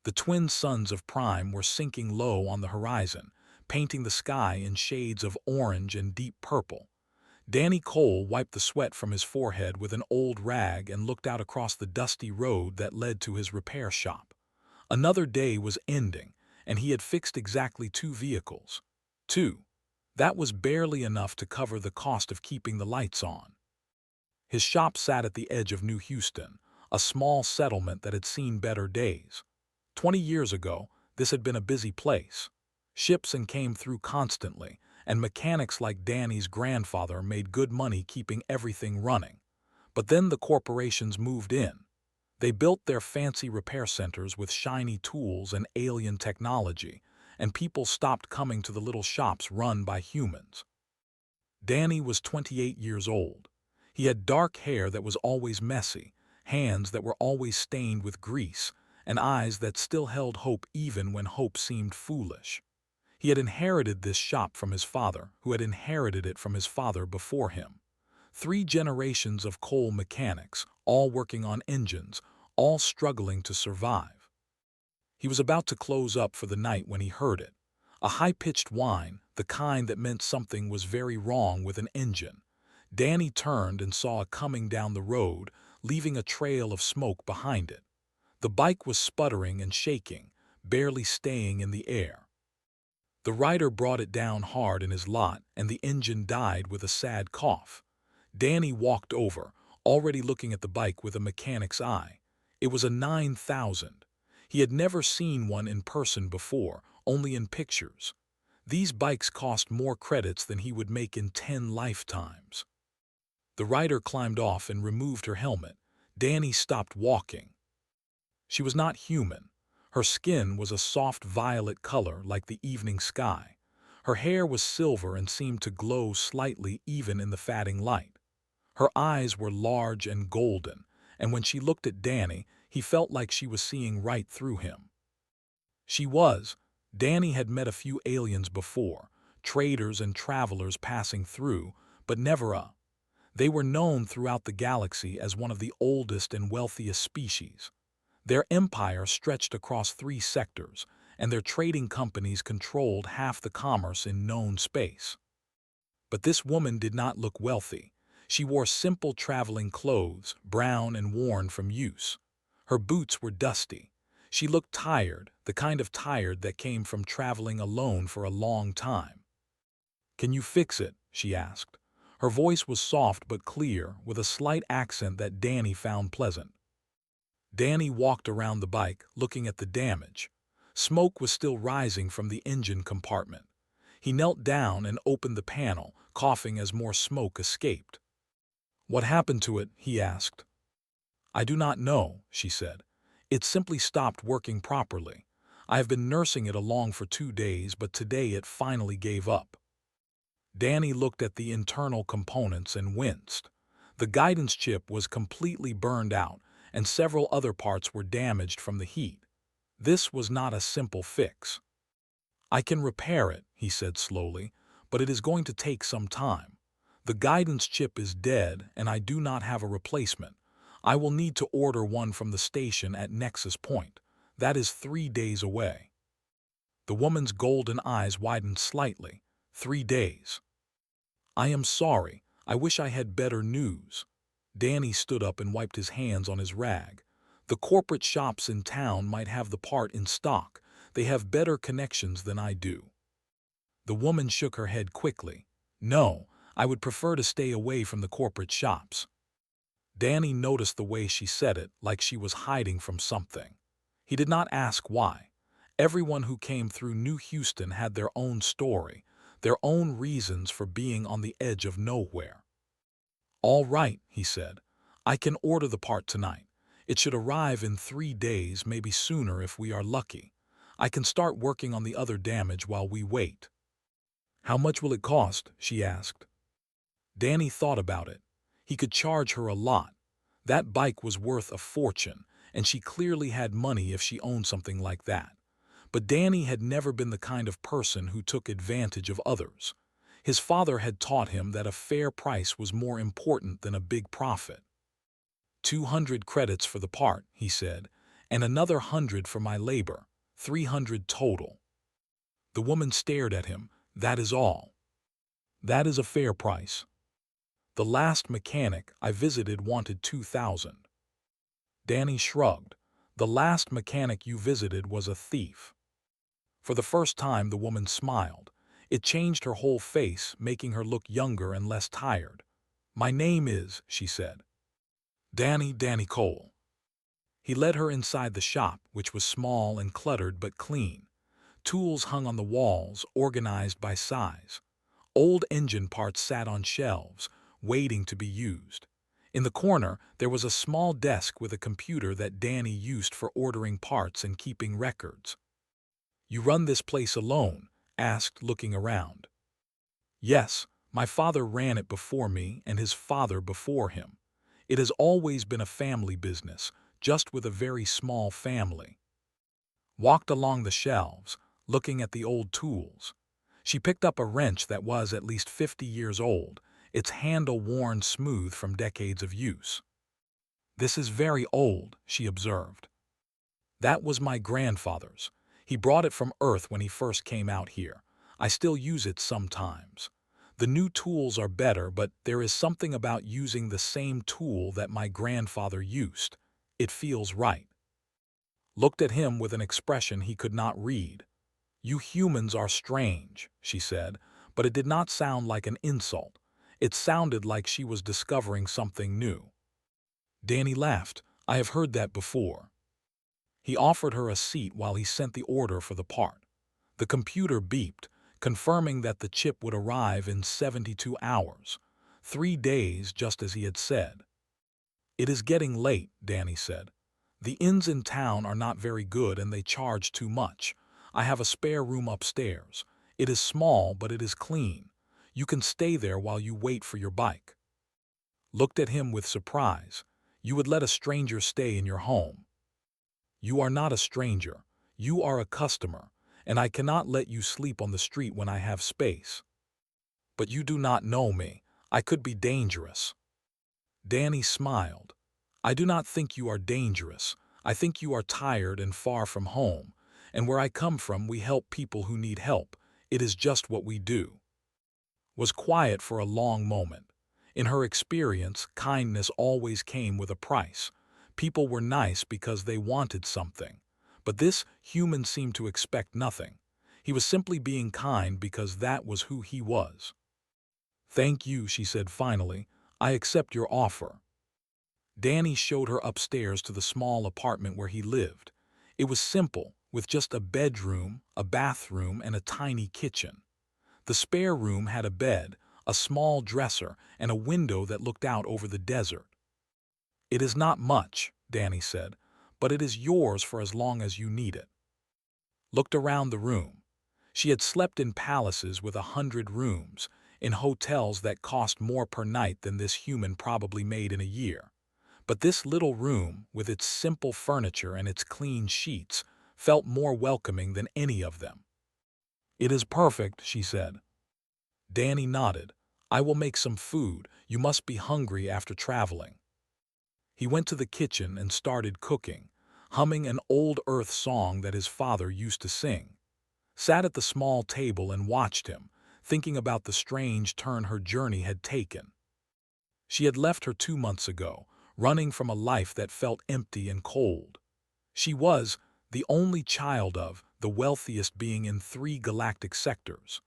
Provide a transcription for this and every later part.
The twin suns of Prime were sinking low on the horizon, painting the sky in shades of orange and deep purple. Danny Cole wiped the sweat from his forehead with an old rag and looked out across the dusty road that led to his repair shop. Another day was ending, and he had fixed exactly 2 vehicles. 2. That was barely enough to cover the cost of keeping the lights on. His shop sat at the edge of New Houston, a small settlement that had seen better days. 20 years ago, this had been a busy place. Ships came through constantly, and mechanics like Danny's grandfather made good money keeping everything running. But then the corporations moved in. They built their fancy repair centers with shiny tools and alien technology, and people stopped coming to the little shops run by humans. Danny was 28 years old. He had dark hair that was always messy, hands that were always stained with grease, and eyes that still held hope even when hope seemed foolish. He had inherited this shop from his father, who had inherited it from his father before him. 3 generations of coal mechanics, all working on engines, all struggling to survive. He was about to close up for the night when he heard it. A high-pitched whine, the kind that meant something was very wrong with an engine. Danny turned and saw it coming down the road, leaving a trail of smoke behind it. The bike was sputtering and shaking, barely staying in the air. The rider brought it down hard in his lot, and the engine died with a sad cough. Danny walked over, already looking at the bike with a mechanic's eye. It was a 9000. He had never seen one in person before, only in pictures. These bikes cost more credits than he would make in 10 lifetimes. The rider climbed off and removed her helmet. Danny stopped walking. She was not human. Her skin was a soft violet color like the evening sky. Her hair was silver and seemed to glow slightly even in the fading light. Her eyes were large and golden, and when she looked at Danny, he felt like she was seeing right through him. Danny had met a few aliens before, traders and travelers passing through, but never a. They were known throughout the galaxy as one of the oldest and wealthiest species. Their empire stretched across 3 sectors, and their trading companies controlled half the commerce in known space. But this woman did not look wealthy. She wore simple traveling clothes, brown and worn from use. Her boots were dusty. She looked tired, the kind of tired that came from traveling alone for a long time. "Can you fix it?" she asked. Her voice was soft but clear, with a slight accent that Danny found pleasant. Danny walked around the bike, looking at the damage. Smoke was still rising from the engine compartment. He knelt down and opened the panel, coughing as more smoke escaped. "What happened to it?" he asked. "I do not know," she said. "It simply stopped working properly. I have been nursing it along for 2 days, but today it finally gave up." Danny looked at the internal components and winced. The guidance chip was completely burned out, and several other parts were damaged from the heat. This was not a simple fix. "I can repair it," he said slowly, "but it is going to take some time. The guidance chip is dead, and I do not have a replacement. I will need to order one from the station at Nexus Point. That is 3 days away." The woman's golden eyes widened slightly. 3 days. "I am sorry. I wish I had better news." Danny stood up and wiped his hands on his rag. "The corporate shops in town might have the part in stock. They have better connections than I do." The woman shook her head quickly. "No, I would prefer to stay away from the corporate shops." Danny noticed the way she said it, like she was hiding from something. He did not ask why. Everyone who came through New Houston had their own story, their own reasons for being on the edge of nowhere. "All right," he said. "I can order the part tonight. It should arrive in 3 days, maybe sooner if we are lucky. I can start working on the other damage while we wait." "How much will it cost?" she asked. Danny thought about it. He could charge her a lot. That bike was worth a fortune, and she clearly had money if she owned something like that. But Danny had never been the kind of person who took advantage of others. His father had taught him that a fair price was more important than a big profit. 200 credits for the part," he said, and another 100 for my labor, 300 total. The woman stared at him. That is all. That is a fair price. The last mechanic I visited wanted 2,000. Danny shrugged. The last mechanic you visited was a thief. For the first time, the woman smiled. It changed her whole face, making her look younger and less tired. My name is, she said. Danny Cole. He led her inside the shop, which was small and cluttered but clean. Tools hung on the walls, organized by size. Old engine parts sat on shelves, waiting to be used. In the corner, there was a small desk with a computer that Danny used for ordering parts and keeping records. You run this place alone? Asked, looking around. Yes, my father ran it before me and his father before him. It has always been a family business, just with a very small family. Walked along the shelves, looking at the old tools. She picked up a wrench that was at least 50 years old, its handle worn smooth from decades of use. This is very old, she observed. That was my grandfather's. He brought it from Earth when he first came out here. I still use it sometimes. The new tools are better, but there is something about using the same tool that my grandfather used. It feels right. Looked at him with an expression he could not read. You humans are strange, she said, but it did not sound like an insult. It sounded like she was discovering something new. Danny laughed. I have heard that before. He offered her a seat while he sent the order for the part. The computer beeped, confirming that the chip would arrive in 72 hours. 3 days, just as he had said. It is getting late, Danny said. The inns in town are not very good and they charge too much. I have a spare room upstairs. It is small, but it is clean. You can stay there while you wait for your bike. Looked at him with surprise. You would let a stranger stay in your home. You are not a stranger. You are a customer, and I cannot let you sleep on the street when I have space. But you do not know me. I could be dangerous. Danny smiled. I do not think you are dangerous. I think you are tired and far from home, and where I come from we help people who need help. It is just what we do. Was quiet for a long moment. In her experience, kindness always came with a price. People were nice because they wanted something. But this human seemed to expect nothing. He was simply being kind because that was who he was. Thank you, she said finally. I accept your offer. Danny showed her upstairs to the small apartment where he lived. It was simple, with just a bedroom, a bathroom, and a tiny kitchen. The spare room had a bed, a small dresser, and a window that looked out over the desert. It is not much, Danny said, but it is yours for as long as you need it. Looked around the room. She had slept in palaces with 100 rooms, in hotels that cost more per night than this human probably made in a year. But this little room, with its simple furniture and its clean sheets, felt more welcoming than any of them. It is perfect, she said. Danny nodded. I will make some food. You must be hungry after traveling. He went to the kitchen and started cooking, humming an old Earth song that his father used to sing. Sat at the small table and watched him, thinking about the strange turn her journey had taken. She had left her 2 months ago, running from a life that felt empty and cold. She was the only child of the wealthiest being in 3 galactic sectors.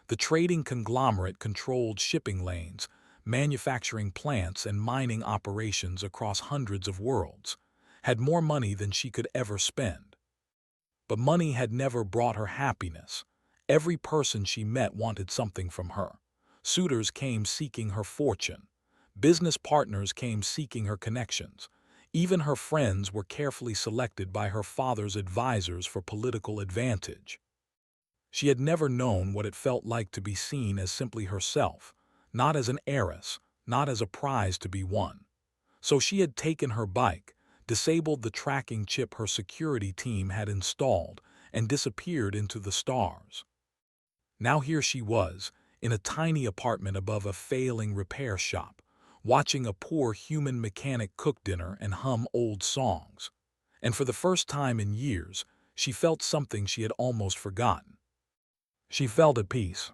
The trading conglomerate controlled shipping lanes, manufacturing plants, and mining operations across hundreds of worlds, had more money than she could ever spend. But money had never brought her happiness. Every person she met wanted something from her. Suitors came seeking her fortune. Business partners came seeking her connections. Even her friends were carefully selected by her father's advisors for political advantage. She had never known what it felt like to be seen as simply herself, not as an heiress, not as a prize to be won. So she had taken her bike, disabled the tracking chip her security team had installed, and disappeared into the stars. Now here she was, in a tiny apartment above a failing repair shop, watching a poor human mechanic cook dinner and hum old songs. And for the first time in years, she felt something she had almost forgotten. She felt at peace.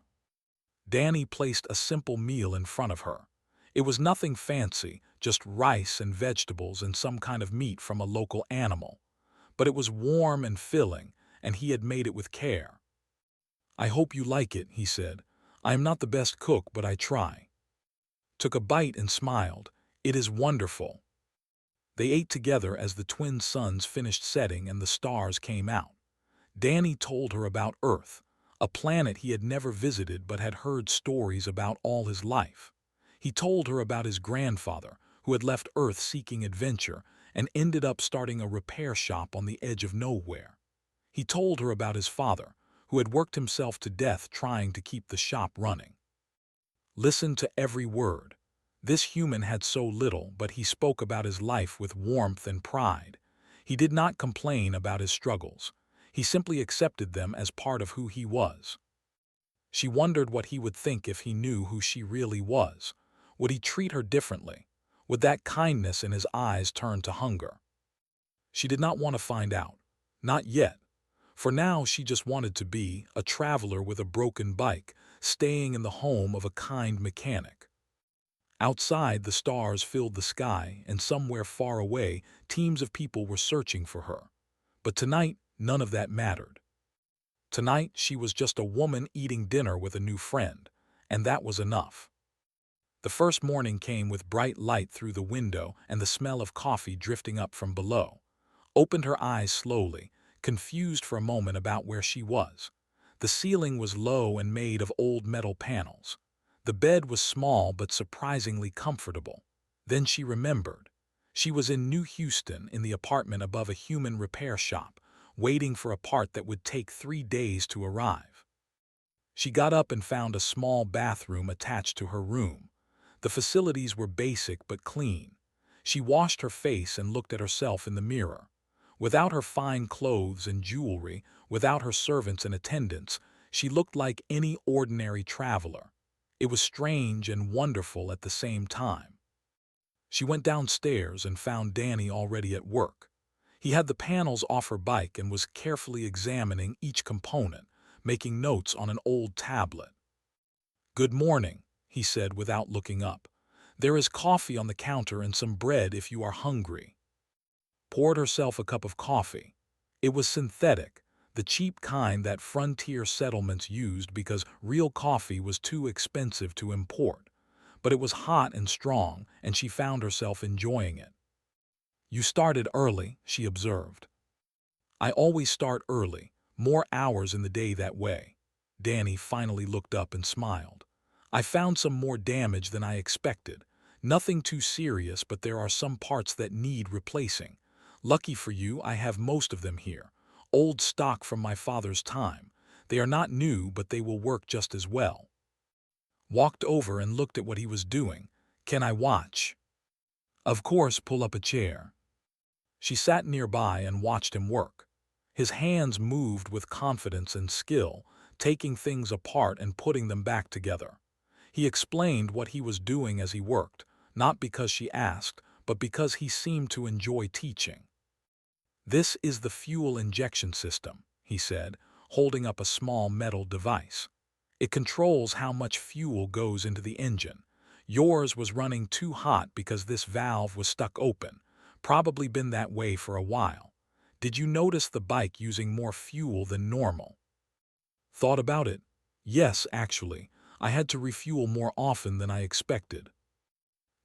Danny placed a simple meal in front of her. It was nothing fancy, just rice and vegetables and some kind of meat from a local animal. But it was warm and filling, and he had made it with care. "I hope you like it," he said. "I am not the best cook, but I try." Took a bite and smiled. "It is wonderful." They ate together as the twin suns finished setting and the stars came out. Danny told her about Earth, a planet he had never visited but had heard stories about all his life. He told her about his grandfather, who had left Earth seeking adventure and ended up starting a repair shop on the edge of nowhere. He told her about his father, who had worked himself to death trying to keep the shop running. Listen to every word. This human had so little, but he spoke about his life with warmth and pride. He did not complain about his struggles. He simply accepted them as part of who he was. She wondered what he would think if he knew who she really was. Would he treat her differently? Would that kindness in his eyes turn to hunger? She did not want to find out. Not yet. For now, she just wanted to be a traveler with a broken bike, staying in the home of a kind mechanic. Outside, the stars filled the sky, and somewhere far away, teams of people were searching for her. But tonight, none of that mattered. Tonight, she was just a woman eating dinner with a new friend, and that was enough. The first morning came with bright light through the window and the smell of coffee drifting up from below. Opened her eyes slowly, confused for a moment about where she was. The ceiling was low and made of old metal panels. The bed was small but surprisingly comfortable. Then she remembered. She was in New Houston in the apartment above a human repair shop, waiting for a part that would take 3 days to arrive. She got up and found a small bathroom attached to her room. The facilities were basic but clean. She washed her face and looked at herself in the mirror. Without her fine clothes and jewelry, without her servants and attendants, she looked like any ordinary traveler. It was strange and wonderful at the same time. She went downstairs and found Danny already at work. He had the panels off her bike and was carefully examining each component, making notes on an old tablet. "Good morning," he said without looking up. "There is coffee on the counter and some bread if you are hungry." Poured herself a cup of coffee. It was synthetic, the cheap kind that frontier settlements used because real coffee was too expensive to import. But it was hot and strong, and she found herself enjoying it. "You started early," she observed. "I always start early, more hours in the day that way." Danny finally looked up and smiled. "I found some more damage than I expected. Nothing too serious, but there are some parts that need replacing. Lucky for you, I have most of them here. Old stock from my father's time. They are not new, but they will work just as well." Walked over and looked at what he was doing. "Can I watch?" "Of course, pull up a chair." She sat nearby and watched him work. His hands moved with confidence and skill, taking things apart and putting them back together. He explained what he was doing as he worked, not because she asked, but because he seemed to enjoy teaching. "This is the fuel injection system," he said, holding up a small metal device. "It controls how much fuel goes into the engine. Yours was running too hot because this valve was stuck open. Probably been that way for a while. Did you notice the bike using more fuel than normal?" "Thought about it? Yes, actually. I had to refuel more often than I expected."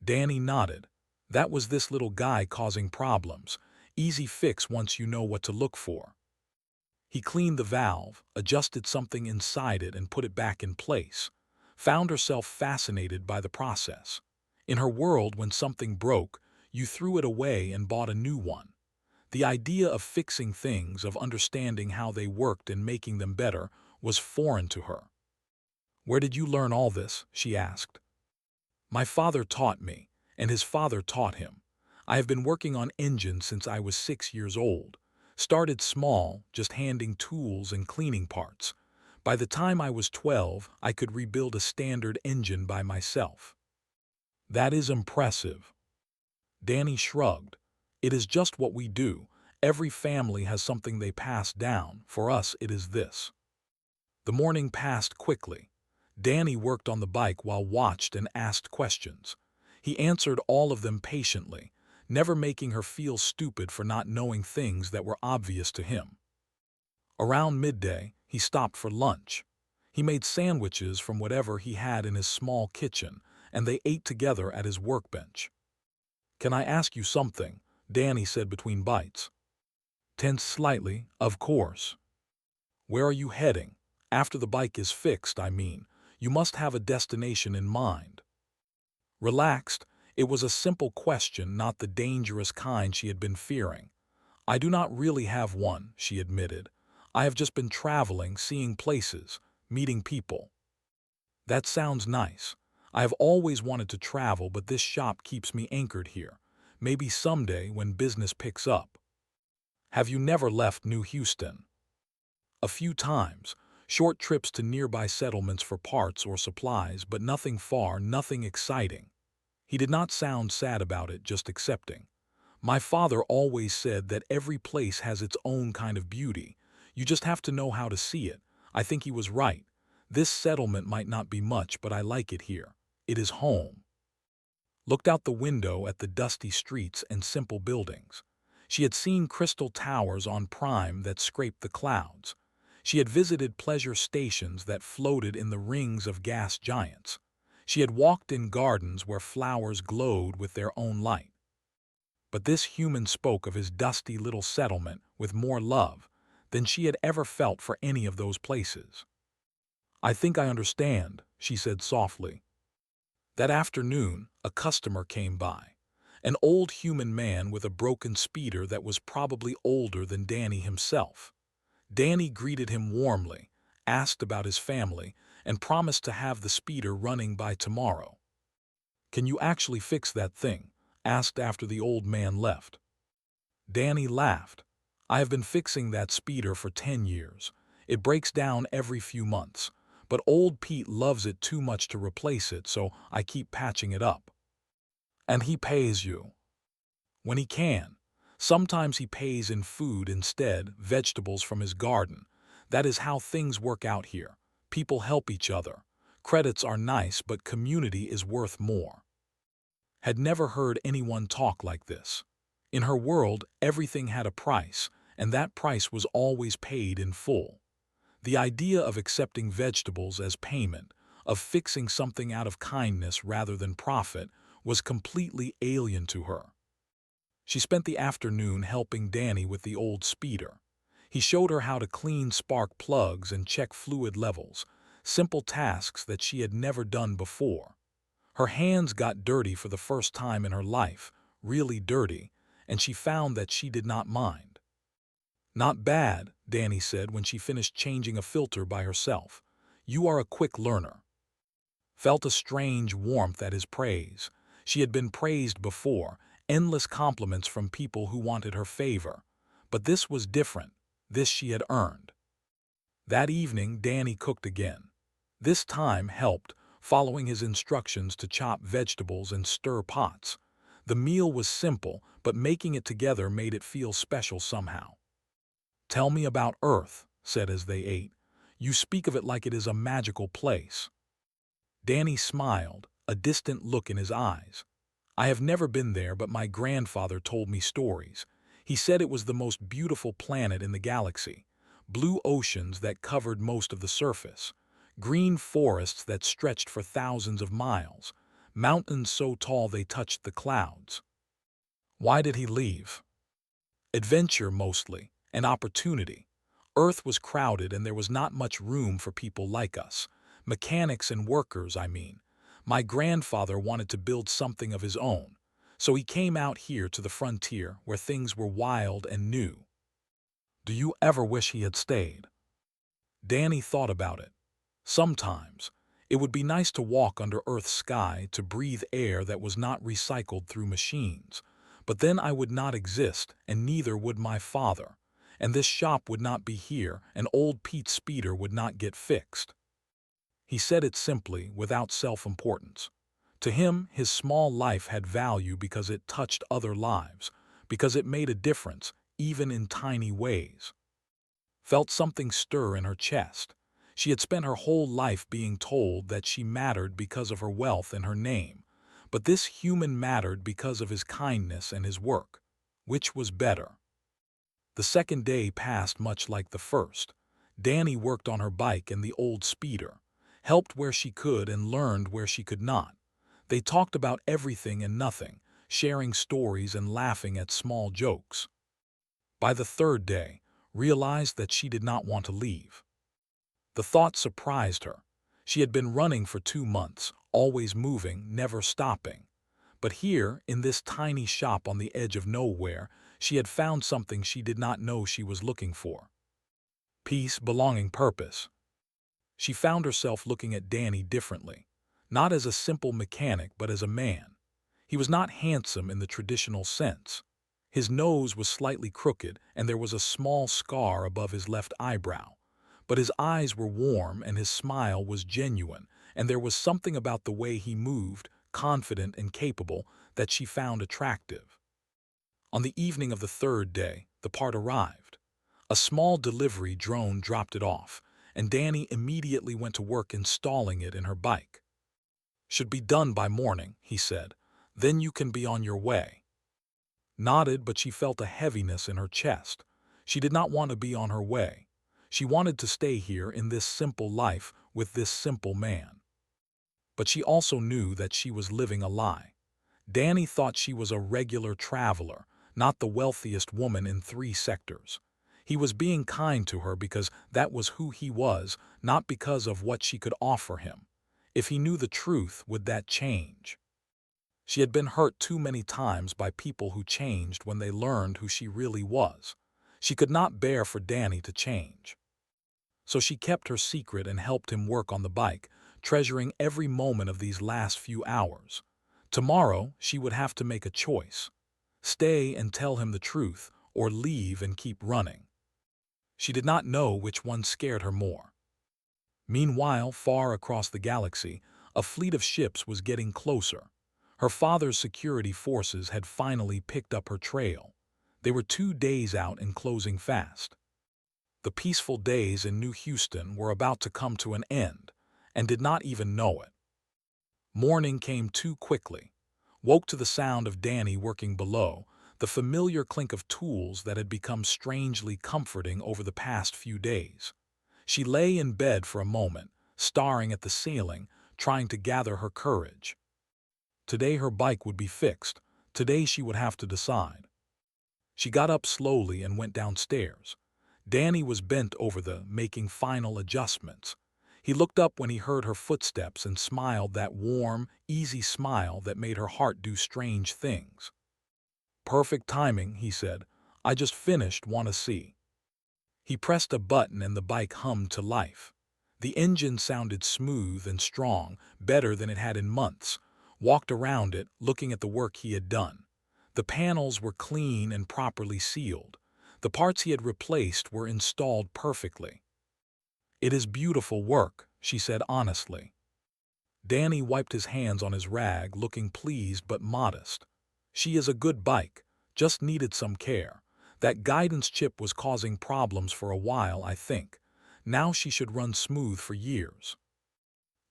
Danny nodded. That was this little guy causing problems. Easy fix once you know what to look for. He cleaned the valve, adjusted something inside it and put it back in place. Found herself fascinated by the process. In her world, when something broke, you threw it away and bought a new one. The idea of fixing things, of understanding how they worked and making them better, was foreign to her. "Where did you learn all this?" she asked. "My father taught me, and his father taught him. I have been working on engines since I was 6 years old. Started small, just handing tools and cleaning parts. By the time I was 12, I could rebuild a standard engine by myself." "That is impressive." Danny shrugged. "It is just what we do, Every family has something they pass down. For us, it is this. The morning passed quickly. Danny worked on the bike while watched and asked questions. He answered all of them patiently, never making her feel stupid for not knowing things that were obvious to him. Around midday, he stopped for lunch. He made sandwiches from whatever he had in his small kitchen, and they ate together at his workbench. "Can I ask you something?" Danny said between bites. Tense slightly, "Of course." "Where are you heading? After the bike is fixed, I mean. You must have a destination in mind." Relaxed, it was a simple question, not the dangerous kind she had been fearing. "I do not really have one," she admitted. "I have just been traveling, seeing places, meeting people." "That sounds nice. I have always wanted to travel, but this shop keeps me anchored here. Maybe someday when business picks up." "Have you never left New Houston?" "A few times. Short trips to nearby settlements for parts or supplies, but nothing far, nothing exciting." He did not sound sad about it, just accepting. "My father always said that every place has its own kind of beauty. You just have to know how to see it. I think he was right. This settlement might not be much, but I like it here. It is home." Looked out the window at the dusty streets and simple buildings. She had seen crystal towers on Prime that scraped the clouds. She had visited pleasure stations that floated in the rings of gas giants. She had walked in gardens where flowers glowed with their own light. But this human spoke of his dusty little settlement with more love than she had ever felt for any of those places. "I think I understand," she said softly. That afternoon, a customer came by. An old human man with a broken speeder that was probably older than Danny himself. Danny greeted him warmly, asked about his family, and promised to have the speeder running by tomorrow. "Can you actually fix that thing?" asked after the old man left. Danny laughed. "I have been fixing that speeder for 10 years. It breaks down every few months, but old Pete loves it too much to replace it, so I keep patching it up." "And he pays you?" "When he can. Sometimes he pays in food instead, vegetables from his garden. That is how things work out here. People help each other. Credits are nice, but community is worth more." Had never heard anyone talk like this. In her world, everything had a price, and that price was always paid in full. The idea of accepting vegetables as payment, of fixing something out of kindness rather than profit, was completely alien to her. She spent the afternoon helping Danny with the old speeder. He showed her how to clean spark plugs and check fluid levels, simple tasks that she had never done before. Her hands got dirty for the first time in her life, really dirty, and she found that she did not mind. "Not bad," Danny said when she finished changing a filter by herself. "You are a quick learner." Felt a strange warmth at his praise. She had been praised before, endless compliments from people who wanted her favor. But this was different. This she had earned. That evening, Danny cooked again. This time helped, following his instructions to chop vegetables and stir pots. The meal was simple, but making it together made it feel special somehow. "Tell me about Earth," said as they ate. "You speak of it like it is a magical place." Danny smiled, a distant look in his eyes. "I have never been there, but my grandfather told me stories. He said it was the most beautiful planet in the galaxy. Blue oceans that covered most of the surface. Green forests that stretched for thousands of miles. Mountains so tall they touched the clouds." Why did he leave? Adventure mostly, and opportunity. Earth was crowded and there was not much room for people like us. Mechanics and workers, I mean. My grandfather wanted to build something of his own, so he came out here to the frontier where things were wild and new. Do you ever wish he had stayed? Danny thought about it. Sometimes. It would be nice to walk under Earth's sky, to breathe air that was not recycled through machines. But then I would not exist, and neither would my father. And this shop would not be here, and old Pete's speeder would not get fixed. He said it simply, without self-importance. To him, his small life had value because it touched other lives, because it made a difference, even in tiny ways. Felt something stir in her chest. She had spent her whole life being told that she mattered because of her wealth and her name, but this human mattered because of his kindness and his work. Which was better? The second day passed much like the first. Danny worked on her bike and the old speeder, helped where she could and learned where she could not. They talked about everything and nothing, sharing stories and laughing at small jokes. By the third day, realized that she did not want to leave. The thought surprised her. She had been running for 2 months, always moving, never stopping. But here, in this tiny shop on the edge of nowhere, she had found something she did not know she was looking for. Peace, belonging, purpose. She found herself looking at Danny differently, not as a simple mechanic but as a man. He was not handsome in the traditional sense. His nose was slightly crooked and there was a small scar above his left eyebrow. But his eyes were warm and his smile was genuine, and there was something about the way he moved, confident and capable, that she found attractive. On the evening of the third day, the part arrived. A small delivery drone dropped it off, and Danny immediately went to work installing it in her bike. "Should be done by morning," he said. "Then you can be on your way." Nodded, but she felt a heaviness in her chest. She did not want to be on her way. She wanted to stay here in this simple life with this simple man. But she also knew that she was living a lie. Danny thought she was a regular traveler, not the wealthiest woman in 3 sectors. He was being kind to her because that was who he was, not because of what she could offer him. If he knew the truth, would that change? She had been hurt too many times by people who changed when they learned who she really was. She could not bear for Danny to change. So she kept her secret and helped him work on the bike, treasuring every moment of these last few hours. Tomorrow, she would have to make a choice. Stay and tell him the truth, or leave and keep running. She did not know which one scared her more. Meanwhile, far across the galaxy, a fleet of ships was getting closer. Her father's security forces had finally picked up her trail. They were 2 days out and closing fast. The peaceful days in New Houston were about to come to an end, and did not even know it. Morning came too quickly. Woke to the sound of Danny working below, the familiar clink of tools that had become strangely comforting over the past few days. She lay in bed for a moment, staring at the ceiling, trying to gather her courage. Today her bike would be fixed. Today she would have to decide. She got up slowly and went downstairs. Danny was bent over making final adjustments. He looked up when he heard her footsteps and smiled, that warm, easy smile that made her heart do strange things. "Perfect timing," he said. "I just finished, want to see." He pressed a button and the bike hummed to life. The engine sounded smooth and strong, better than it had in months. Walked around it, looking at the work he had done. The panels were clean and properly sealed. The parts he had replaced were installed perfectly. "It is beautiful work," she said honestly. Danny wiped his hands on his rag, looking pleased but modest. "She is a good bike, just needed some care. That guidance chip was causing problems for a while, I think. Now she should run smooth for years."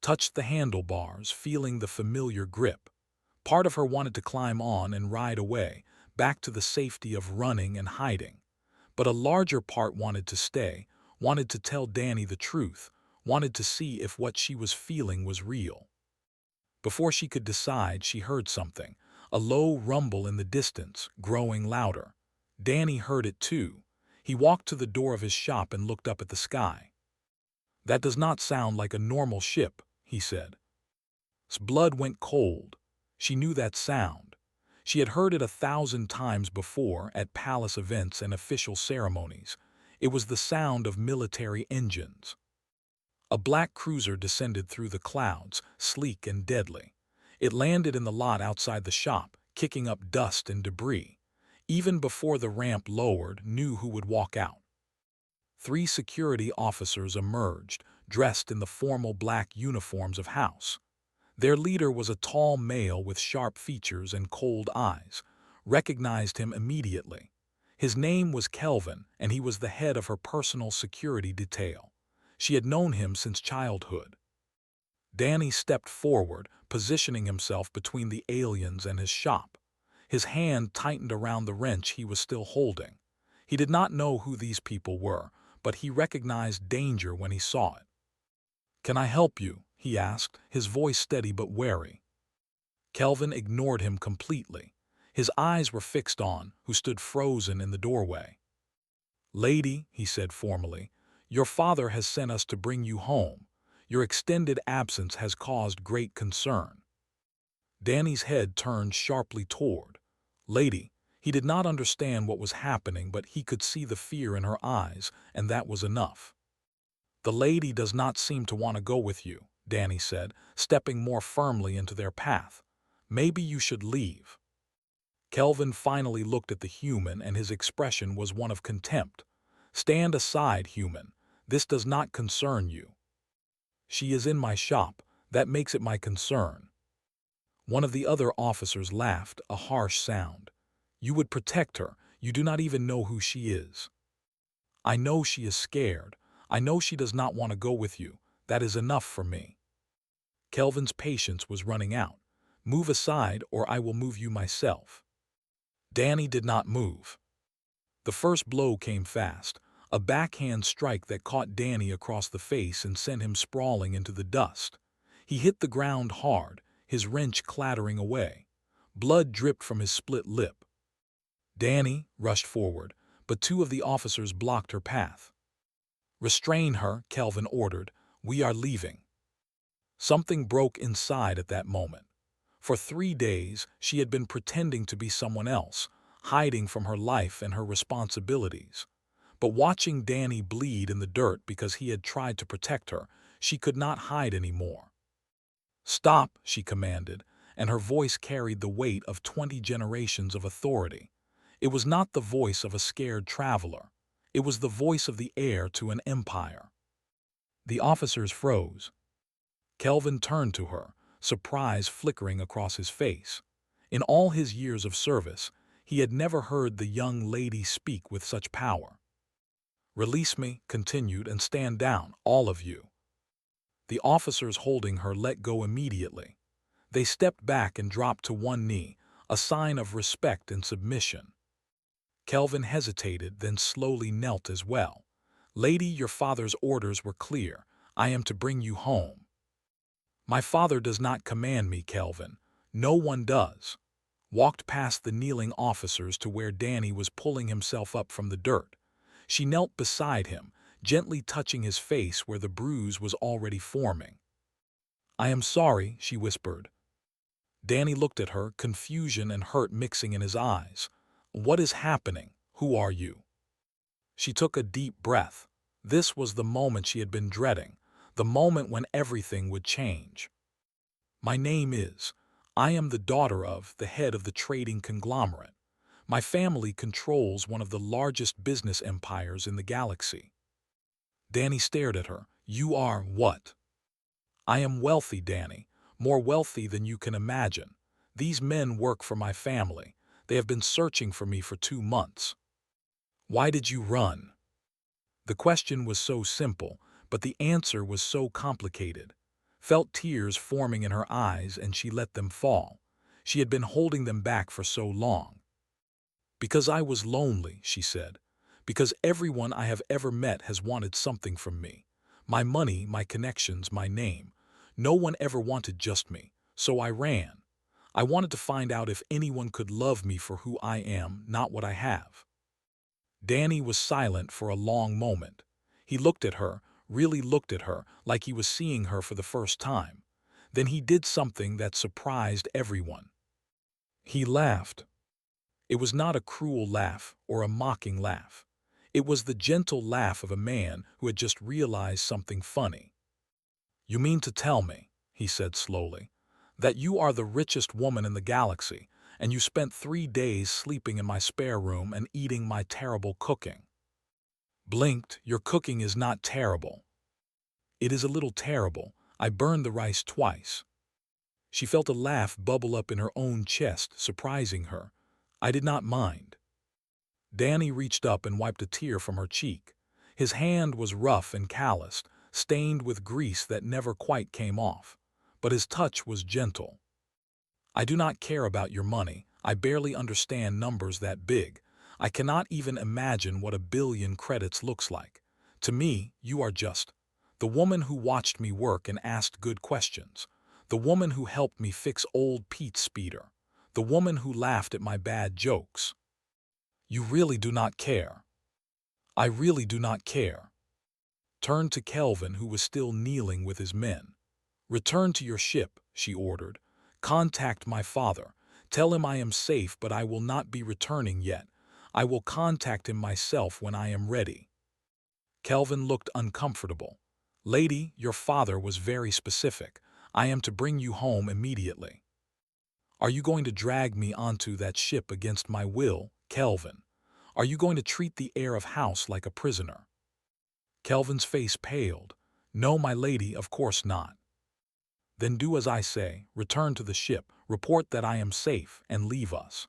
Touched the handlebars, feeling the familiar grip. Part of her wanted to climb on and ride away, back to the safety of running and hiding. But a larger part wanted to stay, wanted to tell Danny the truth, wanted to see if what she was feeling was real. Before she could decide, she heard something, a low rumble in the distance, growing louder. Danny heard it too. He walked to the door of his shop and looked up at the sky. "That does not sound like a normal ship," he said. His blood went cold. She knew that sound. She had heard it 1,000 times before at palace events and official ceremonies. It was the sound of military engines. A black cruiser descended through the clouds, sleek and deadly. It landed in the lot outside the shop, kicking up dust and debris. Even before the ramp lowered, knew who would walk out. 3 security officers emerged, dressed in the formal black uniforms of House. Their leader was a tall male with sharp features and cold eyes. Recognized him immediately. His name was Kelvin, and he was the head of her personal security detail. She had known him since childhood. Danny stepped forward, positioning himself between the aliens and his shop. His hand tightened around the wrench he was still holding. He did not know who these people were, but he recognized danger when he saw it. "Can I help you?" he asked, his voice steady but wary. Kelvin ignored him completely. His eyes were fixed on who stood frozen in the doorway. "Lady," he said formally, "your father has sent us to bring you home. Your extended absence has caused great concern." Danny's head turned sharply toward Lady. He did not understand what was happening, but he could see the fear in her eyes, and that was enough. "The lady does not seem to want to go with you," Danny said, stepping more firmly into their path. "Maybe you should leave." Kelvin finally looked at the human, and his expression was one of contempt. "Stand aside, human. This does not concern you." "She is in my shop. That makes it my concern." One of the other officers laughed, a harsh sound. "You would protect her. You do not even know who she is." "I know she is scared. I know she does not want to go with you. That is enough for me." Kelvin's patience was running out. "Move aside, or I will move you myself." Danny did not move. The first blow came fast, a backhand strike that caught Danny across the face and sent him sprawling into the dust. He hit the ground hard, his wrench clattering away. Blood dripped from his split lip. Danny rushed forward, but two of the officers blocked her path. "Restrain her," Kelvin ordered. "We are leaving." Something broke inside at that moment. For 3 days, she had been pretending to be someone else, hiding from her life and her responsibilities. But watching Danny bleed in the dirt because he had tried to protect her, she could not hide anymore. "Stop," she commanded, and her voice carried the weight of 20 generations of authority. It was not the voice of a scared traveler. It was the voice of the heir to an empire. The officers froze. Kelvin turned to her, surprise flickering across his face. In all his years of service, he had never heard the young lady speak with such power. "Release me," continued, "and stand down, all of you." The officers holding her let go immediately. They stepped back and dropped to one knee, a sign of respect and submission. Kelvin hesitated, then slowly knelt as well. "Lady, your father's orders were clear. I am to bring you home." "My father does not command me, Kelvin. No one does." Walked past the kneeling officers to where Danny was pulling himself up from the dirt. She knelt beside him, gently touching his face where the bruise was already forming. "I am sorry," she whispered. Danny looked at her, confusion and hurt mixing in his eyes. "What is happening? Who are you?" She took a deep breath. This was the moment she had been dreading, the moment when everything would change. "My name is. I am the daughter of the head of the trading conglomerate. My family controls one of the largest business empires in the galaxy." Danny stared at her. "You are what?" "I am wealthy, Danny. More wealthy than you can imagine. These men work for my family. They have been searching for me for 2 months." "Why did you run?" The question was so simple, but the answer was so complicated. Felt tears forming in her eyes, and she let them fall. She had been holding them back for so long. "Because I was lonely," she said. "Because everyone I have ever met has wanted something from me. My money, my connections, my name. No one ever wanted just me, so I ran. I wanted to find out if anyone could love me for who I am, not what I have." Danny was silent for a long moment. He looked at her, really looked at her, like he was seeing her for the first time. Then he did something that surprised everyone. He laughed. It was not a cruel laugh or a mocking laugh. It was the gentle laugh of a man who had just realized something funny. "You mean to tell me," he said slowly, "that you are the richest woman in the galaxy, and you spent 3 days sleeping in my spare room and eating my terrible cooking?" Blinked. "Your cooking is not terrible." "It is a little terrible. I burned the rice twice." She felt a laugh bubble up in her own chest, surprising her. "I did not mind." Danny reached up and wiped a tear from her cheek. His hand was rough and calloused, stained with grease that never quite came off. But his touch was gentle. I do not care about your money. I barely understand numbers that big. I cannot even imagine what 1 billion credits looks like. To me, you are just the woman who watched me work and asked good questions. The woman who helped me fix old Pete's speeder. The woman who laughed at my bad jokes. You really do not care. I really do not care. Turned to Kelvin, who was still kneeling with his men. Return to your ship, she ordered. Contact my father. Tell him I am safe, but I will not be returning yet. I will contact him myself when I am ready. Kelvin looked uncomfortable. Lady, your father was very specific. I am to bring you home immediately. Are you going to drag me onto that ship against my will, Kelvin? Are you going to treat the heir of house like a prisoner? Kelvin's face paled. No, my lady, of course not. Then do as I say, return to the ship, report that I am safe, and leave us.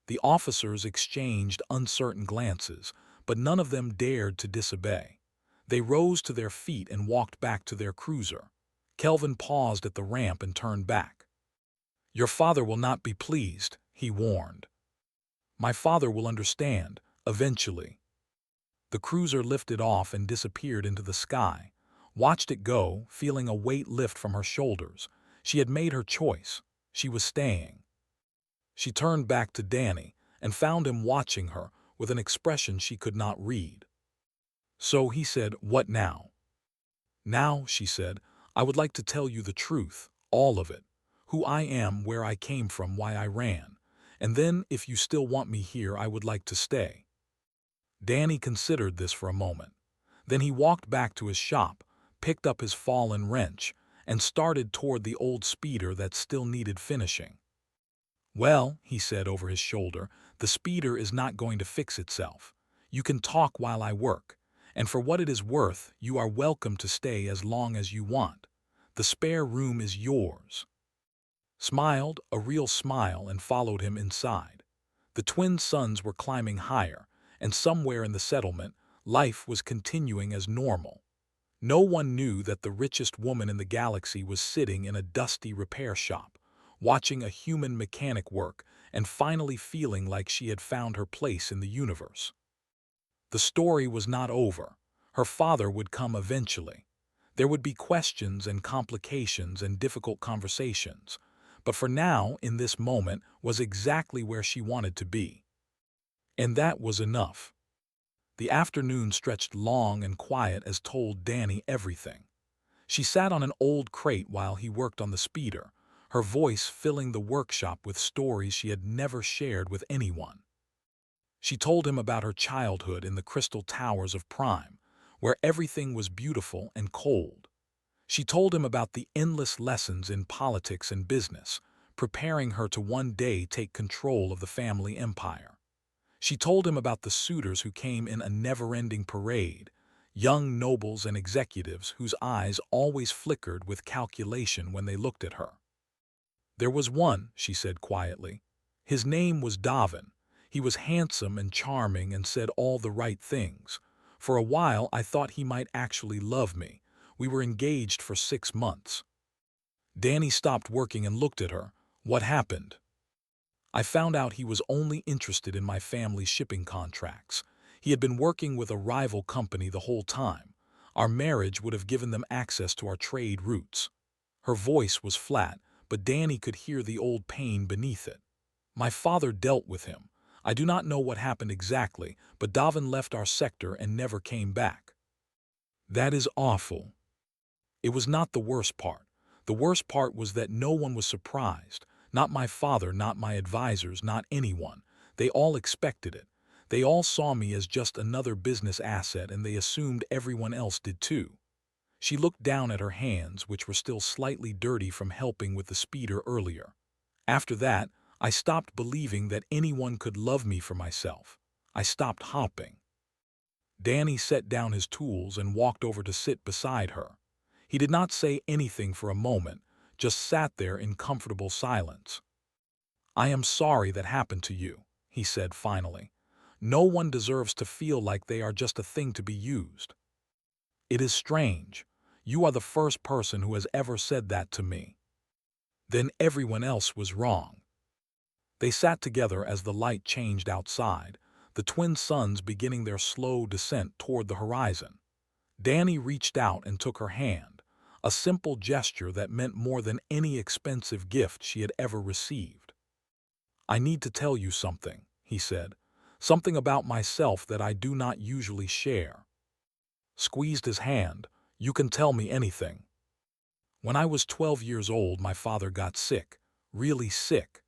The officers exchanged uncertain glances, but none of them dared to disobey. They rose to their feet and walked back to their cruiser. Kelvin paused at the ramp and turned back. Your father will not be pleased, he warned. My father will understand, eventually. The cruiser lifted off and disappeared into the sky. Watched it go, feeling a weight lift from her shoulders. She had made her choice. She was staying. She turned back to Danny and found him watching her with an expression she could not read. So he said, "What now?" Now, she said, I would like to tell you the truth, all of it. Who I am, where I came from, why I ran. And then, if you still want me here, I would like to stay. Danny considered this for a moment. Then he walked back to his shop, picked up his fallen wrench, and started toward the old speeder that still needed finishing. Well, he said over his shoulder, the speeder is not going to fix itself. You can talk while I work, and for what it is worth, you are welcome to stay as long as you want. The spare room is yours. Smiled, a real smile, and followed him inside. The twin suns were climbing higher, and somewhere in the settlement, life was continuing as normal. No one knew that the richest woman in the galaxy was sitting in a dusty repair shop, watching a human mechanic work and finally feeling like she had found her place in the universe. The story was not over. Her father would come eventually. There would be questions and complications and difficult conversations, but for now, in this moment, was exactly where she wanted to be. And that was enough. The afternoon stretched long and quiet as told Danny everything. She sat on an old crate while he worked on the speeder, her voice filling the workshop with stories she had never shared with anyone. She told him about her childhood in the crystal towers of Prime, where everything was beautiful and cold. She told him about the endless lessons in politics and business, preparing her to one day take control of the family empire. She told him about the suitors who came in a never-ending parade, young nobles and executives whose eyes always flickered with calculation when they looked at her. There was one, she said quietly. His name was Davin. He was handsome and charming and said all the right things. For a while I thought he might actually love me. We were engaged for 6 months. Danny stopped working and looked at her. What happened? I found out he was only interested in my family's shipping contracts. He had been working with a rival company the whole time. Our marriage would have given them access to our trade routes. Her voice was flat, but Danny could hear the old pain beneath it. My father dealt with him. I do not know what happened exactly, but Davin left our sector and never came back. That is awful. It was not the worst part. The worst part was that no one was surprised. Not my father, not my advisors, not anyone. They all expected it. They all saw me as just another business asset, and they assumed everyone else did too. She looked down at her hands, which were still slightly dirty from helping with the speeder earlier. After that, I stopped believing that anyone could love me for myself. I stopped hopping. Danny set down his tools and walked over to sit beside her. He did not say anything for a moment, just sat there in comfortable silence. I am sorry that happened to you, he said finally. No one deserves to feel like they are just a thing to be used. It is strange. You are the first person who has ever said that to me. Then everyone else was wrong. They sat together as the light changed outside, the twin suns beginning their slow descent toward the horizon. Danny reached out and took her hand, a simple gesture that meant more than any expensive gift she had ever received. "I need to tell you something," he said, "something about myself that I do not usually share." Squeezed his hand. "You can tell me anything." "When I was 12 years old, my father got sick, really sick.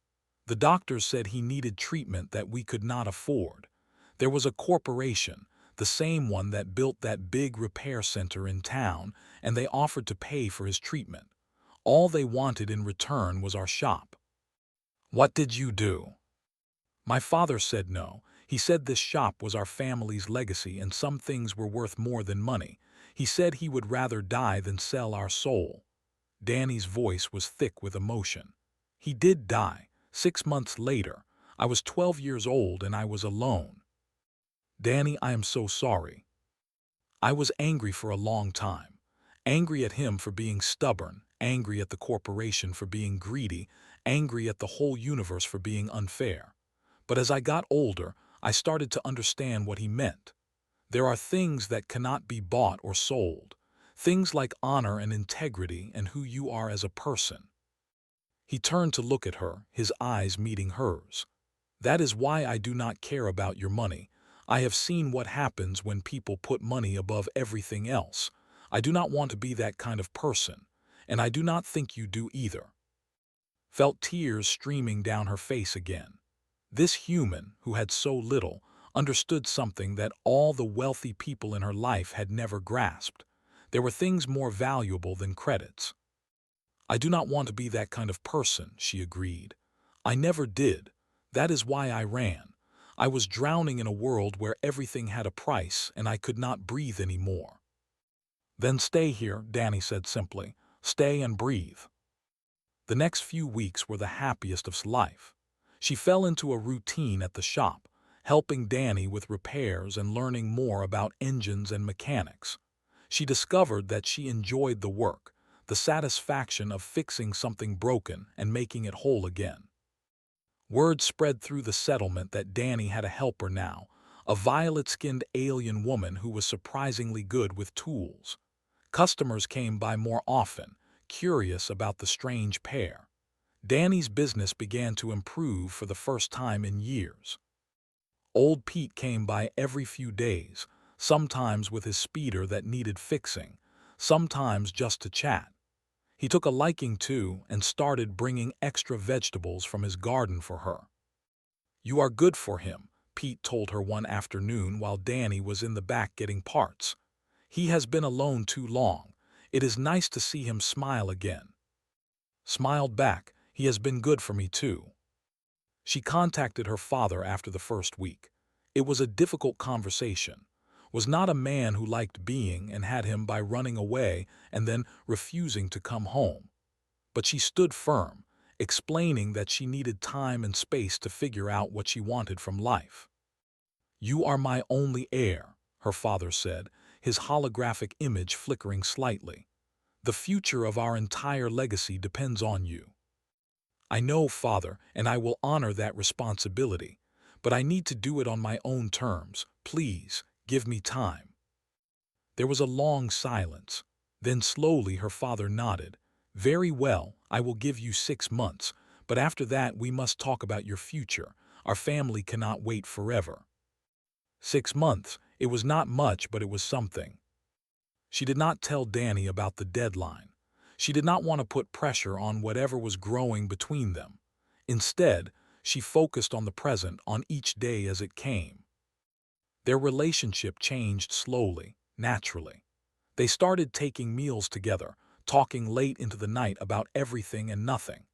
The doctors said he needed treatment that we could not afford. There was a corporation, the same one that built that big repair center in town, and they offered to pay for his treatment. All they wanted in return was our shop." "What did you do?" "My father said no. He said this shop was our family's legacy and some things were worth more than money. He said he would rather die than sell our soul." Danny's voice was thick with emotion. "He did die, 6 months later. I was 12 years old and I was alone." "Danny, I am so sorry." "I was angry for a long time. Angry at him for being stubborn, angry at the corporation for being greedy, angry at the whole universe for being unfair. But as I got older, I started to understand what he meant. There are things that cannot be bought or sold. Things like honor and integrity and who you are as a person." He turned to look at her, his eyes meeting hers. "That is why I do not care about your money. I have seen what happens when people put money above everything else. I do not want to be that kind of person, and I do not think you do either." Felt tears streaming down her face again. This human, who had so little, understood something that all the wealthy people in her life had never grasped. There were things more valuable than credits. "I do not want to be that kind of person," she agreed. "I never did. That is why I ran. I was drowning in a world where everything had a price and I could not breathe anymore." "Then stay here," Danny said simply. "Stay and breathe." The next few weeks were the happiest of life. She fell into a routine at the shop, helping Danny with repairs and learning more about engines and mechanics. She discovered that she enjoyed the work, the satisfaction of fixing something broken and making it whole again. Word spread through the settlement that Danny had a helper now, a violet-skinned alien woman who was surprisingly good with tools. Customers came by more often, curious about the strange pair. Danny's business began to improve for the first time in years. Old Pete came by every few days, sometimes with his speeder that needed fixing, sometimes just to chat. He took a liking to and started bringing extra vegetables from his garden for her. "You are good for him," Pete told her one afternoon while Danny was in the back getting parts. "He has been alone too long. It is nice to see him smile again." Smiled back, "He has been good for me too." She contacted her father after the first week. It was a difficult conversation. Was not a man who liked being and had him by running away and then refusing to come home. But she stood firm, explaining that she needed time and space to figure out what she wanted from life. "You are my only heir," her father said, his holographic image flickering slightly. "The future of our entire legacy depends on you." "I know, Father, and I will honor that responsibility. But I need to do it on my own terms. Please, give me time." There was a long silence. Then slowly her father nodded. "Very well, I will give you 6 months, but after that we must talk about your future. Our family cannot wait forever." 6 months. It was not much, but it was something. She did not tell Danny about the deadline. She did not want to put pressure on whatever was growing between them. Instead, she focused on the present, on each day as it came. Their relationship changed slowly, naturally. They started taking meals together, talking late into the night about everything and nothing.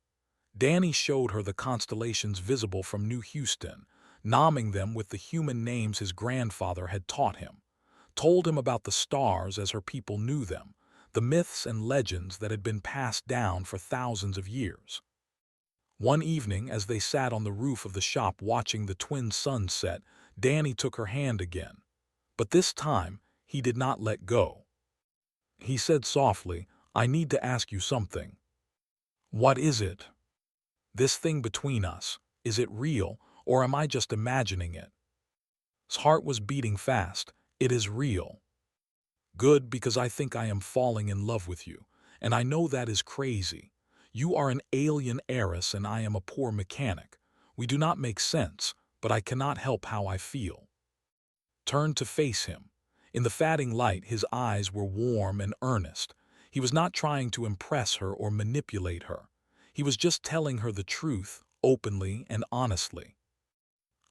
Danny showed her the constellations visible from New Houston, naming them with the human names his grandfather had taught him. Told him about the stars as her people knew them, the myths and legends that had been passed down for thousands of years. One evening, as they sat on the roof of the shop watching the twin suns set, Danny took her hand again, but this time he did not let go. He said softly, "I need to ask you something." "What is it?" "This thing between us, is it real, or am I just imagining it?" His heart was beating fast. "It is real." "Good, because I think I am falling in love with you, and I know that is crazy. You are an alien heiress and I am a poor mechanic. We do not make sense, but I cannot help how I feel." Turned to face him. In the fading light, his eyes were warm and earnest. He was not trying to impress her or manipulate her. He was just telling her the truth, openly and honestly.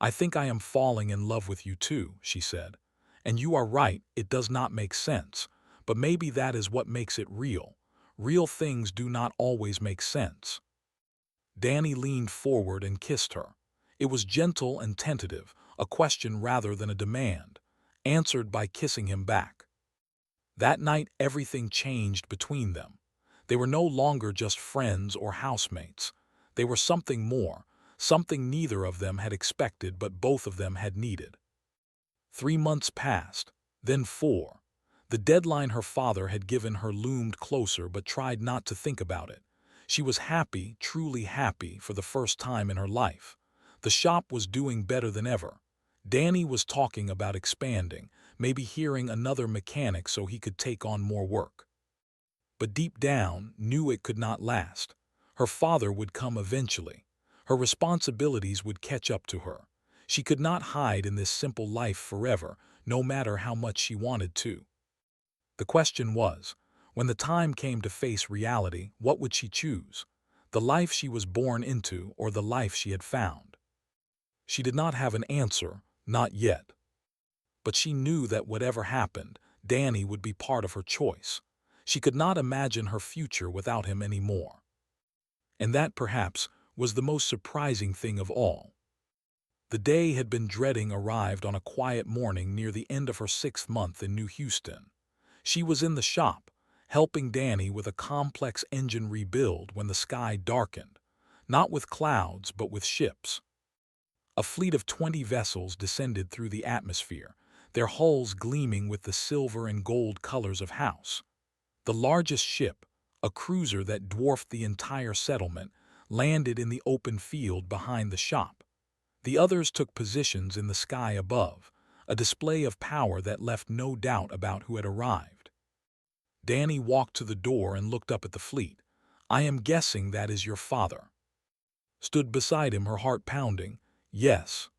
"I think I am falling in love with you too," she said. "And you are right, it does not make sense. But maybe that is what makes it real. Real things do not always make sense." Danny leaned forward and kissed her. It was gentle and tentative, a question rather than a demand, answered by kissing him back. That night everything changed between them. They were no longer just friends or housemates. They were something more, something neither of them had expected but both of them had needed. 3 months passed, then 4. The deadline her father had given her loomed closer but tried not to think about it. She was happy, truly happy, for the first time in her life. The shop was doing better than ever. Danny was talking about expanding, maybe hiring another mechanic so he could take on more work. But deep down, knew it could not last. Her father would come eventually. Her responsibilities would catch up to her. She could not hide in this simple life forever, no matter how much she wanted to. The question was, when the time came to face reality, what would she choose? The life she was born into or the life she had found? She did not have an answer, not yet. But she knew that whatever happened, Danny would be part of her choice. She could not imagine her future without him anymore. And that, perhaps, was the most surprising thing of all. The day had been dreading arrived on a quiet morning near the end of her 6th month in New Houston. She was in the shop, helping Danny with a complex engine rebuild when the sky darkened, not with clouds but with ships. A fleet of 20 vessels descended through the atmosphere, their hulls gleaming with the silver and gold colors of house. The largest ship, a cruiser that dwarfed the entire settlement, landed in the open field behind the shop. The others took positions in the sky above, a display of power that left no doubt about who had arrived. Danny walked to the door and looked up at the fleet. "I am guessing that is your father." Stood beside him, her heart pounding. "Yes."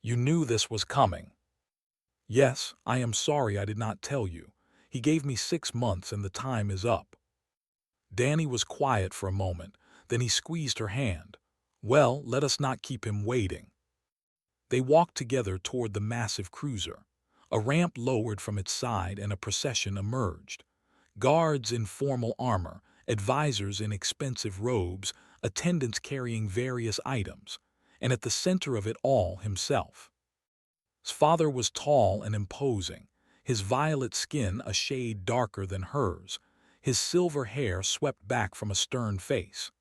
"You knew this was coming." "Yes, I am sorry I did not tell you. He gave me 6 months and the time is up." Danny was quiet for a moment, then he squeezed her hand. "Well, let us not keep him waiting." They walked together toward the massive cruiser. A ramp lowered from its side and a procession emerged. Guards in formal armor, advisors in expensive robes, attendants carrying various items, and at the center of it all, himself. His father was tall and imposing, his violet skin a shade darker than hers, his silver hair swept back from a stern face.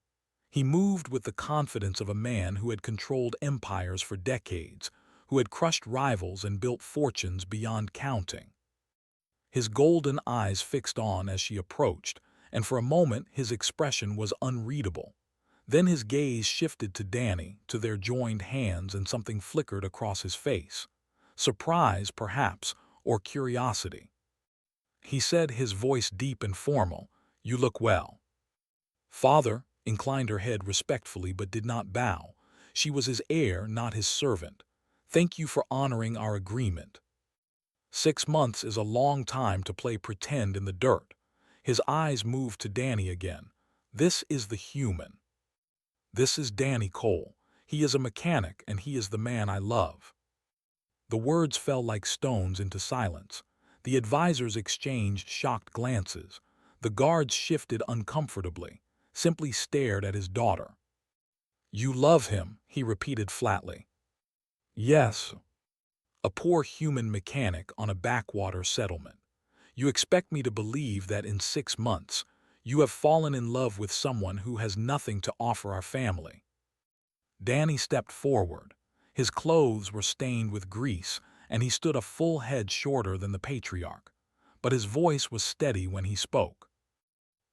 He moved with the confidence of a man who had controlled empires for decades, who had crushed rivals and built fortunes beyond counting. His golden eyes fixed on as she approached, and for a moment his expression was unreadable. Then his gaze shifted to Danny, to their joined hands, and something flickered across his face. Surprise, perhaps, or curiosity. He said, his voice deep and formal, "You look well." Father inclined her head respectfully but did not bow. She was his heir, not his servant. "Thank you for honoring our agreement." 6 months is a long time to play pretend in the dirt. His eyes moved to Danny again. "This is the human. This is Danny Cole. He is a mechanic and he is the man I love." The words fell like stones into silence. The advisors exchanged shocked glances. The guards shifted uncomfortably, simply stared at his daughter. "You love him," he repeated flatly. "Yes." "A poor human mechanic on a backwater settlement. You expect me to believe that in 6 months you have fallen in love with someone who has nothing to offer our family." Danny stepped forward. His clothes were stained with grease, and he stood a full head shorter than the patriarch. But his voice was steady when he spoke.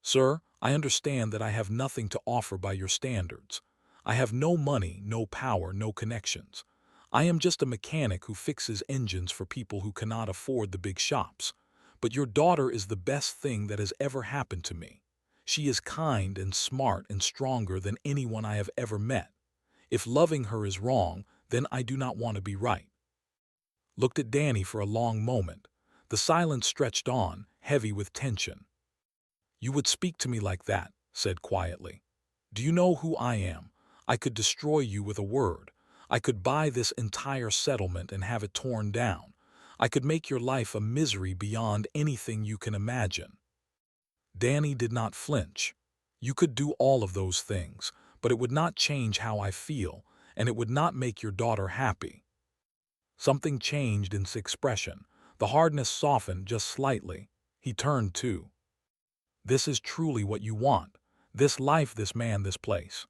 "Sir, I understand that I have nothing to offer by your standards. I have no money, no power, no connections. I am just a mechanic who fixes engines for people who cannot afford the big shops. But your daughter is the best thing that has ever happened to me. She is kind and smart and stronger than anyone I have ever met. If loving her is wrong, then I do not want to be right." Looked at Danny for a long moment. The silence stretched on, heavy with tension. "You would speak to me like that," said quietly. "Do you know who I am? I could destroy you with a word. I could buy this entire settlement and have it torn down. I could make your life a misery beyond anything you can imagine." Danny did not flinch. "You could do all of those things, but it would not change how I feel, and it would not make your daughter happy." Something changed in his expression. The hardness softened just slightly. He turned too. "This is truly what you want. This life, this man, this place."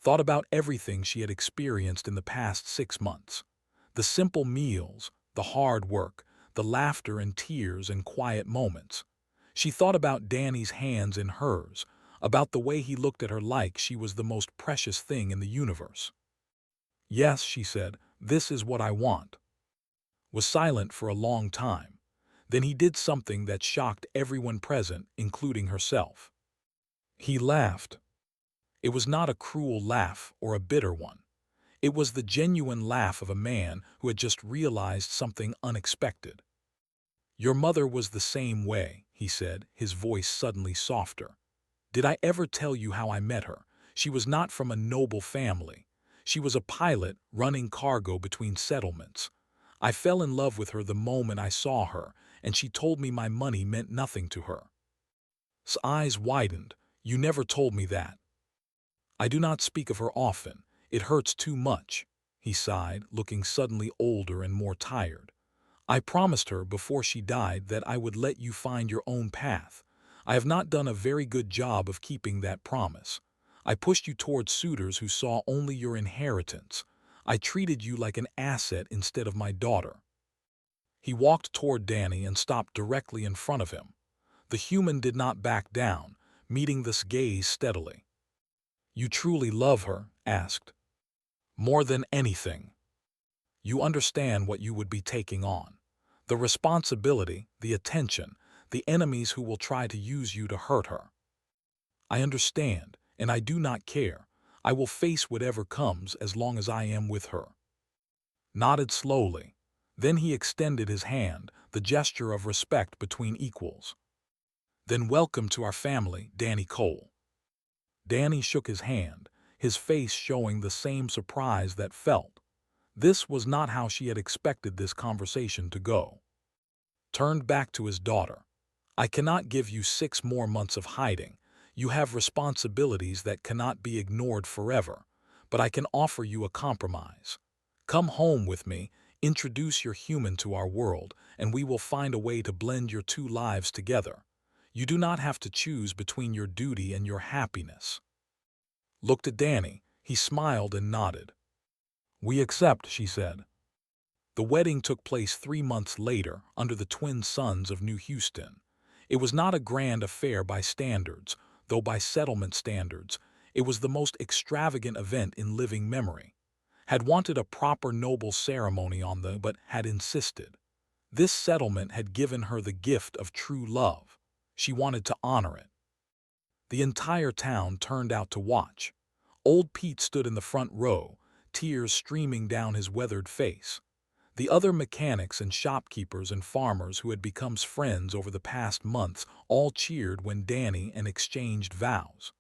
Thought about everything she had experienced in the past 6 months. The simple meals, the hard work, the laughter and tears and quiet moments. She thought about Danny's hands in hers, about the way he looked at her like she was the most precious thing in the universe. "Yes," she said, "this is what I want." Was silent for a long time. Then he did something that shocked everyone present, including herself. He laughed. It was not a cruel laugh or a bitter one. It was the genuine laugh of a man who had just realized something unexpected. "Your mother was the same way," he said, his voice suddenly softer. "Did I ever tell you how I met her? She was not from a noble family. She was a pilot running cargo between settlements. I fell in love with her the moment I saw her, and she told me my money meant nothing to her." His eyes widened. "You never told me that." "I do not speak of her often. It hurts too much," he sighed, looking suddenly older and more tired. "I promised her before she died that I would let you find your own path. I have not done a very good job of keeping that promise. I pushed you towards suitors who saw only your inheritance. I treated you like an asset instead of my daughter." He walked toward Danny and stopped directly in front of him. The human did not back down, meeting this gaze steadily. "You truly love her?" asked. "More than anything. You understand what you would be taking on. The responsibility, the attention, the enemies who will try to use you to hurt her." "I understand, and I do not care. I will face whatever comes as long as I am with her." Nodded slowly. Then he extended his hand, the gesture of respect between equals. "Then welcome to our family, Danny Cole." Danny shook his hand, his face showing the same surprise that felt. This was not how she had expected this conversation to go. Turned back to his daughter. "I cannot give you 6 more months of hiding. You have responsibilities that cannot be ignored forever, but I can offer you a compromise. Come home with me, introduce your human to our world, and we will find a way to blend your two lives together. You do not have to choose between your duty and your happiness." Looked at Danny. He smiled and nodded. "We accept," she said. The wedding took place 3 months later under the twin suns of New Houston. It was not a grand affair by standards, though by settlement standards, it was the most extravagant event in living memory. Had wanted a proper noble ceremony on the but had insisted. This settlement had given her the gift of true love. She wanted to honor it. The entire town turned out to watch. Old Pete stood in the front row, tears streaming down his weathered face. The other mechanics and shopkeepers and farmers who had become friends over the past months all cheered when Danny and exchanged vows.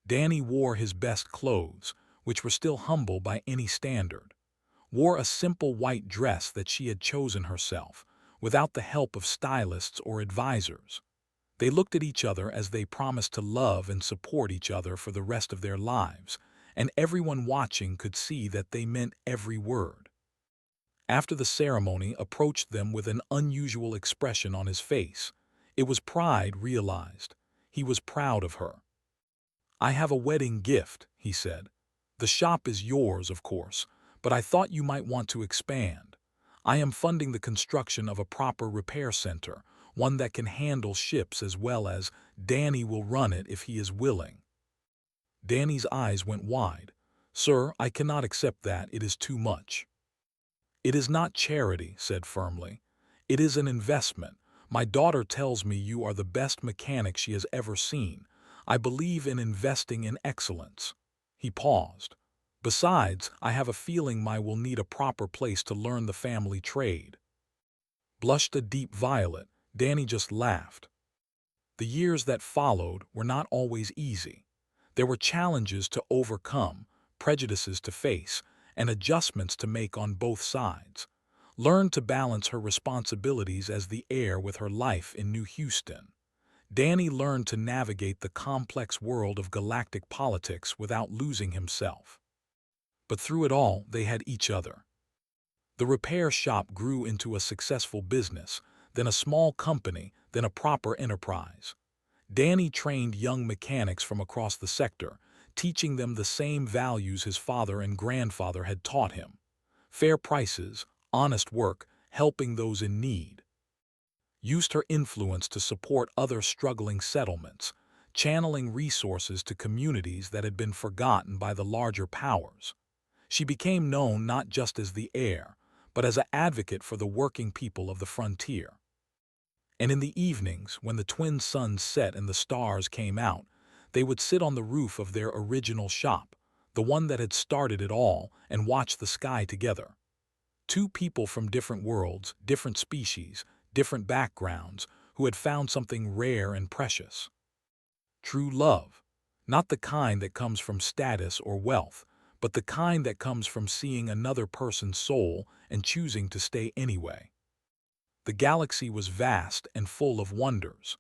Danny wore his best clothes, which were still humble by any standard. Wore a simple white dress that she had chosen herself, without the help of stylists or advisors. They looked at each other as they promised to love and support each other for the rest of their lives, and everyone watching could see that they meant every word. After the ceremony approached them with an unusual expression on his face. It was pride realized. He was proud of her. "I have a wedding gift," he said. "The shop is yours, of course, but I thought you might want to expand. I am funding the construction of a proper repair center, one that can handle ships as well as Danny will run it if he is willing." Danny's eyes went wide. "Sir, I cannot accept that. It is too much." "It is not charity," said firmly. "It is an investment. My daughter tells me you are the best mechanic she has ever seen. I believe in investing in excellence." He paused. "Besides, I have a feeling my will need a proper place to learn the family trade." Blushed a deep violet, Danny just laughed. The years that followed were not always easy. There were challenges to overcome, prejudices to face, and adjustments to make on both sides. Learn to balance her responsibilities as the heir with her life in New Houston. Danny learned to navigate the complex world of galactic politics without losing himself. But through it all, they had each other. The repair shop grew into a successful business, then a small company, then a proper enterprise. Danny trained young mechanics from across the sector, teaching them the same values his father and grandfather had taught him: fair prices, honest work, helping those in need. Used her influence to support other struggling settlements, channeling resources to communities that had been forgotten by the larger powers. She became known not just as the heir, but as an advocate for the working people of the frontier. And in the evenings, when the twin suns set and the stars came out, they would sit on the roof of their original shop, the one that had started it all, and watch the sky together. Two people from different worlds, different species, different backgrounds, who had found something rare and precious. True love, not the kind that comes from status or wealth, but the kind that comes from seeing another person's soul and choosing to stay anyway. The galaxy was vast and full of wonders,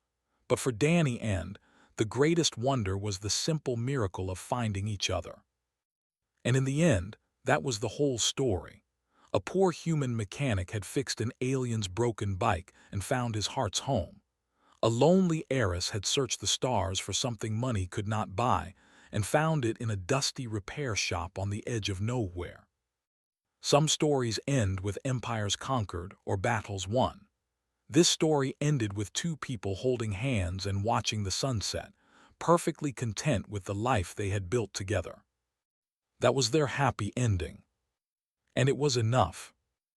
but for Danny and the greatest wonder was the simple miracle of finding each other. And in the end, that was the whole story. A poor human mechanic had fixed an alien's broken bike and found his heart's home. A lonely heiress had searched the stars for something money could not buy and found it in a dusty repair shop on the edge of nowhere. Some stories end with empires conquered or battles won. This story ended with two people holding hands and watching the sunset, perfectly content with the life they had built together. That was their happy ending. And it was enough.